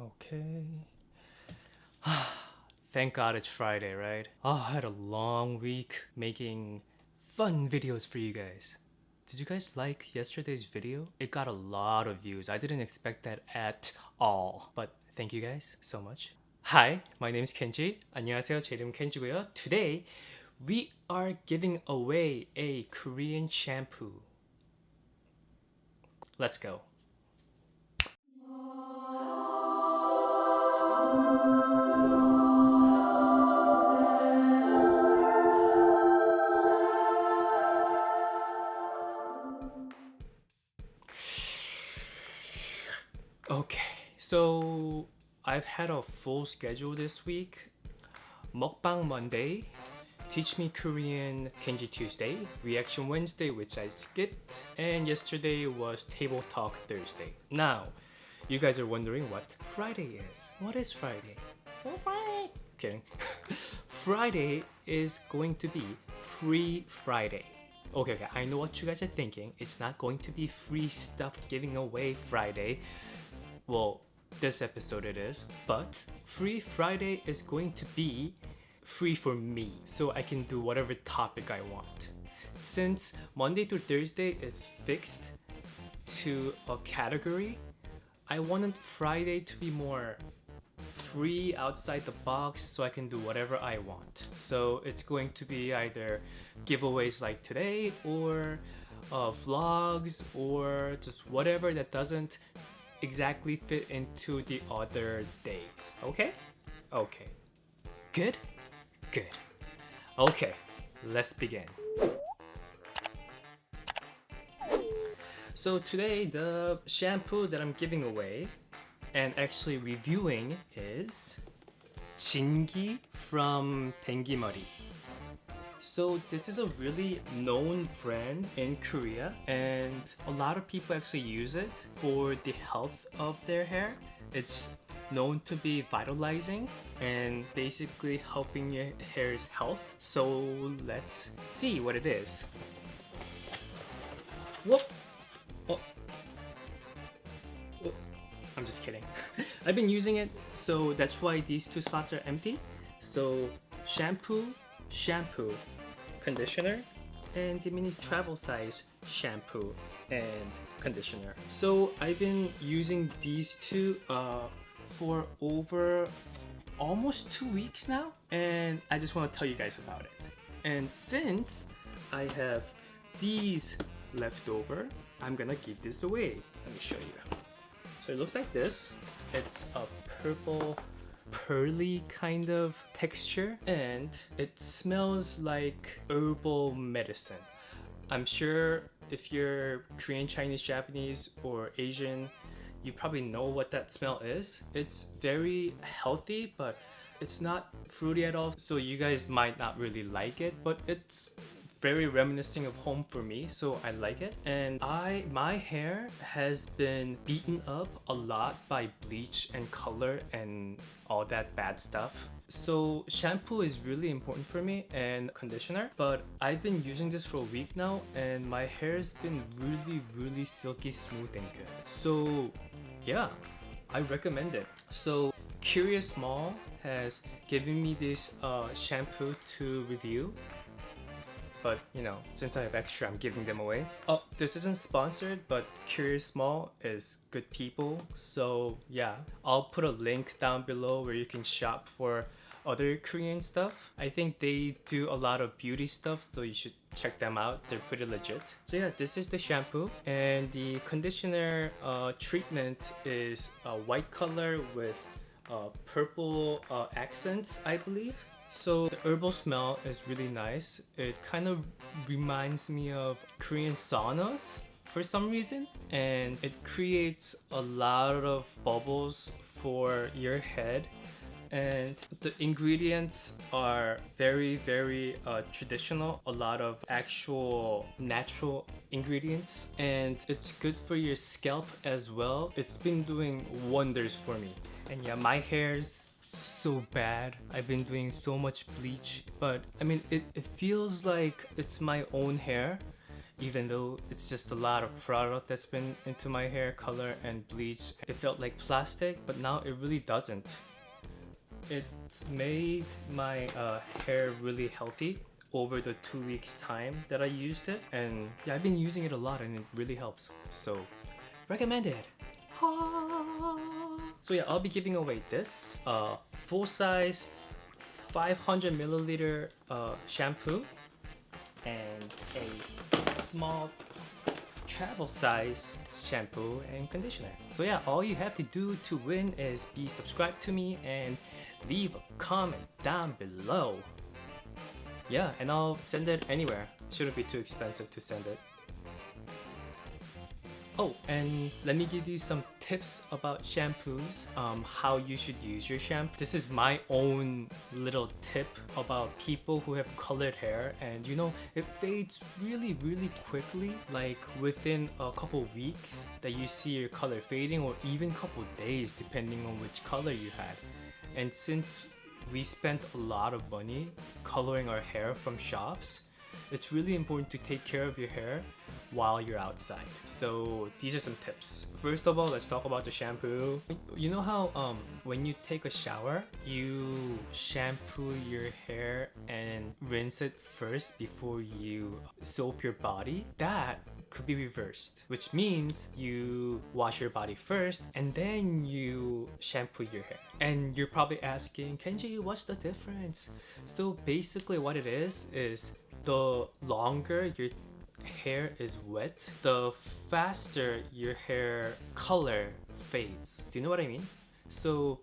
Okay. Thank God it's Friday, right? Oh, I had a long week making fun videos for you guys. Did you guys like yesterday's video? It got a lot of views. I didn't expect that at all. But thank you guys so much. Hi, my name is Kenji. 안녕하세요. 제 이름 켄지고요. Today, we are giving away a Korean shampoo. Let's go. Okay, so I've had a full schedule this week. Mukbang Monday, Teach Me Korean Kenji Tuesday, Reaction Wednesday, which I skipped, and yesterday was Table Talk Thursday. Now, you guys are wondering what Friday is. What is Friday? Well, Friday. Kidding. Friday is going to be Free Friday. Okay, I know what you guys are thinking. It's not going to be free stuff giving away Friday. Well, this episode it is, but Free Friday is going to be free for me, so I can do whatever topic I want. Since Monday through Thursday is fixed to a category, I wanted Friday to be more free outside the box so I can do whatever I want. So it's going to be either giveaways like today or vlogs or just whatever that doesn't exactly fit into the other days. Okay? Okay. Good? Good. Okay, let's begin. So today the shampoo that I'm giving away and actually reviewing is Jingi from Dengi-mari. So this is a really known brand in Korea and a lot of people actually use it for the health of their hair. It's known to be vitalizing and basically helping your hair's health. So let's see what it is. Whoop! Oh. Oh. I'm just kidding. I've been using it, so that's why these two slots are empty. So shampoo, conditioner, and the mini travel size shampoo and conditioner. So I've been using these two for over almost 2 weeks now, and I just want to tell you guys about it. And since I have these left over, I'm gonna give this away. Let me show you. So it looks like this. It's a purple pearly kind of texture and it smells like herbal medicine. I'm sure if you're Korean, Chinese, Japanese, or Asian, you probably know what that smell is. It's very healthy, but it's not fruity at all, so you guys might not really like it, but it's very reminiscent of home for me, so I like it. And my hair has been beaten up a lot by bleach and color and all that bad stuff. So shampoo is really important for me and conditioner, but I've been using this for a week now and my hair's been really silky smooth and good. So yeah, I recommend it. So Kurious Mall has given me this shampoo to review. But you know, since I have extra, I'm giving them away. Oh, this isn't sponsored, but Kurious Mall is good people. So yeah, I'll put a link down below where you can shop for other Korean stuff. I think they do a lot of beauty stuff, so you should check them out. They're pretty legit. So yeah, this is the shampoo, and the conditioner treatment is a white color with purple accents, I believe. So the herbal smell is really nice. It kind of reminds me of Korean saunas for some reason, and it creates a lot of bubbles for your head. And the ingredients are very traditional, a lot of actual natural ingredients, and it's good for your scalp as well. It's been doing wonders for me. And yeah, my hair's so bad. I've been doing so much bleach, but I mean it feels like it's my own hair. even though it's just a lot of product that's been into my hair color and bleach. It felt like plastic, but now it really doesn't. It's made my hair really healthy over the 2 weeks time that I used it, and yeah, I've been using it a lot and it really helps, so recommended. So yeah, I'll be giving away this full size 500 milliliter shampoo and a small travel size shampoo and conditioner. So yeah, all you have to do to win is be subscribed to me and leave a comment down below. Yeah, and I'll send it anywhere. Shouldn't be too expensive to send it. Oh, and let me give you some tips about shampoos, how you should use your shampoo. This is my own little tip about people who have colored hair, and you know, it fades really quickly, like within a couple weeks that you see your color fading, or even couple days depending on which color you had. And since we spent a lot of money coloring our hair from shops, it's really important to take care of your hair while you're outside. So these are some tips. First of all, let's talk about the shampoo. You know how when you take a shower, you shampoo your hair and rinse it first before you soap your body? That could be reversed, which means you wash your body first and then you shampoo your hair. And you're probably asking, Kenji, what's the difference? So basically what it is the longer your hair is wet, the faster your hair color fades. Do you know what I mean? So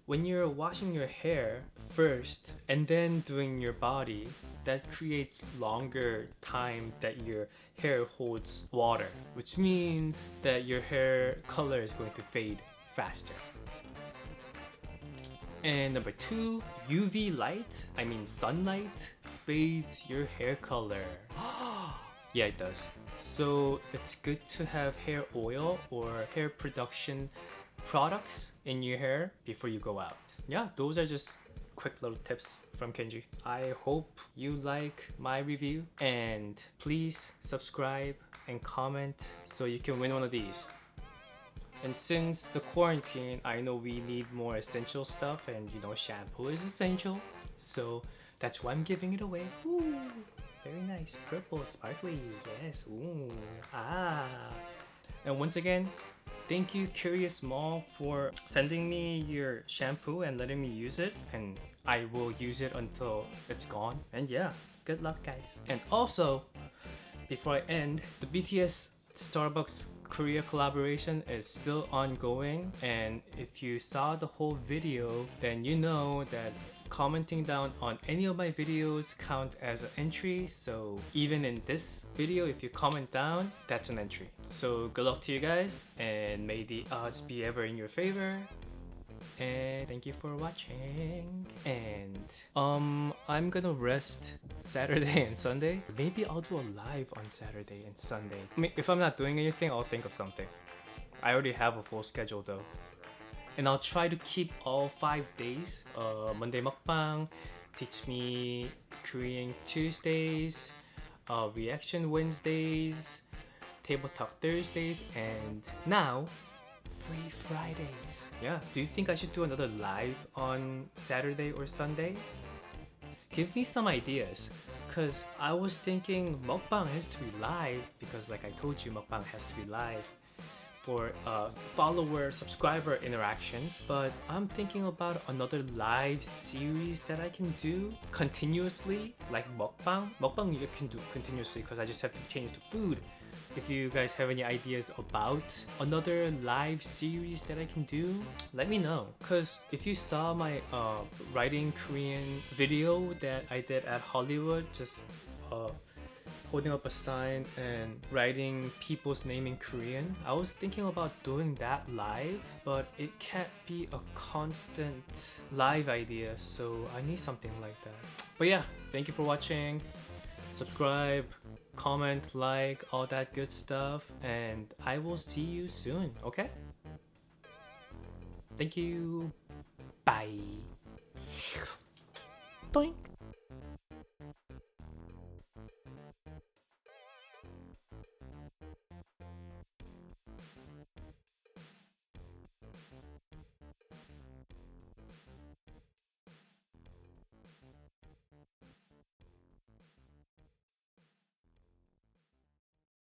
when you're washing your hair first and then doing your body, that creates longer time that your hair holds water, which means that your hair color is going to fade faster. And number 2, UV light, I mean sunlight, fades your hair color. Yeah, it does. So it's good to have hair oil or hair production products in your hair before you go out. Yeah, those are just quick little tips from Kenji. I hope you like my review, and please subscribe and comment so you can win one of these. And since the quarantine, I know we need more essential stuff, and you know, shampoo is essential. So that's why I'm giving it away. Ooh, very nice, purple, sparkly, yes, ooh, ah. And once again, thank you Kurious Mall for sending me your shampoo and letting me use it, and I will use it until it's gone. And yeah, good luck guys. And also, before I end, the BTS Starbucks Korea collaboration is still ongoing, and if you saw the whole video, then you know that commenting down on any of my videos count as an entry. So even in this video, if you comment down, that's an entry. So good luck to you guys, and may the odds be ever in your favor. And thank you for watching. And I'm gonna rest Saturday and Sunday. Maybe I'll do a live on Saturday and Sunday. I mean, if I'm not doing anything, I'll think of something. I already have a full schedule though. And I'll try to keep all 5 days. Monday mukbang, teach me Korean Tuesdays, reaction Wednesdays, table talk Thursdays, and now free Fridays. Yeah, do you think I should do another live on Saturday or Sunday? Give me some ideas, cause I was thinking mukbang has to be live, because like I told you, mukbang has to be live for follower subscriber interactions. But I'm thinking about another live series that I can do continuously, like mukbang. Mukbang you can do continuously because I just have to change the food. If you guys have any ideas about another live series that I can do, let me know. Because if you saw my writing Korean video that I did at Hollywood, just holding up a sign and writing people's name in Korean, I was thinking about doing that live, but it can't be a constant live idea, so I need something like that. But yeah, thank you for watching. Subscribe, comment, like, all that good stuff, and I will see you soon, okay? Thank you. Bye. Doink.